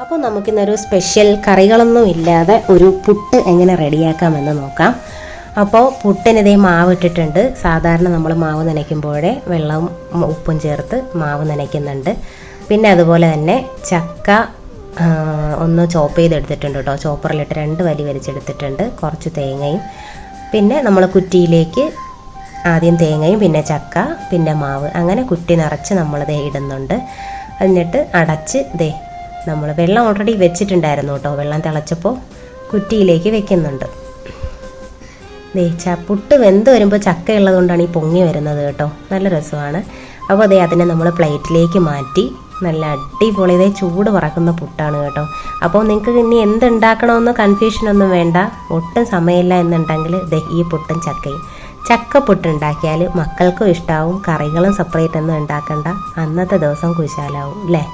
അപ്പോൾ നമുക്കിന്നൊരു സ്പെഷ്യൽ കറികളൊന്നും ഇല്ലാതെ ഒരു പുട്ട് എങ്ങനെ റെഡിയാക്കാമെന്ന് നോക്കാം. അപ്പോൾ പുട്ടിനിതേ മാവ് ഇട്ടിട്ടുണ്ട്. സാധാരണ നമ്മൾ മാവ് നനയ്ക്കുമ്പോഴേ വെള്ളവും ഉപ്പും ചേർത്ത് മാവ് നനയ്ക്കുന്നുണ്ട്. പിന്നെ അതുപോലെ തന്നെ ചക്ക ഒന്ന് ചോപ്പ് ചെയ്തെടുത്തിട്ടുണ്ട് കേട്ടോ. ചോപ്പറിലിട്ട് 2 വലി വലിച്ചെടുത്തിട്ടുണ്ട്. കുറച്ച് തേങ്ങയും പിന്നെ നമ്മൾ കുറ്റിയിലേക്ക് ആദ്യം തേങ്ങയും പിന്നെ ചക്ക പിന്നെ മാവ് അങ്ങനെ കുറ്റി നിറച്ച് നമ്മളിതേ ഇടുന്നുണ്ട്. എന്നിട്ട് അടച്ച് നമ്മൾ വെള്ളം ഓൾറെഡി വെച്ചിട്ടുണ്ടായിരുന്നു കേട്ടോ. വെള്ളം തിളച്ചപ്പോൾ കുറ്റിയിലേക്ക് വെക്കുന്നുണ്ട്. പുട്ട് വെന്ത് വരുമ്പോൾ ചക്ക ഉള്ളതുകൊണ്ടാണ് ഈ പൊങ്ങി വരുന്നത് കേട്ടോ. നല്ല രസമാണ്. അപ്പോൾ അതിനെ നമ്മൾ പ്ലേറ്റിലേക്ക് മാറ്റി നല്ല അടിപൊളി ചൂട് പറക്കുന്ന പുട്ടാണ് കേട്ടോ. അപ്പോൾ നിങ്ങൾക്ക് ഇനി എന്തുണ്ടാക്കണമെന്ന് കൺഫ്യൂഷനൊന്നും വേണ്ട. ഒട്ടും സമയമില്ല എന്നുണ്ടെങ്കിൽ ഈ പുട്ടും ചക്കയും ചക്കപ്പുട്ട് ഉണ്ടാക്കിയാൽ മക്കൾക്കും ഇഷ്ടമാവും. കറികളും സെപ്പറേറ്റ് ഒന്നും ഉണ്ടാക്കണ്ട. അന്നത്തെ ദിവസം കുശാലാവും അല്ലേ.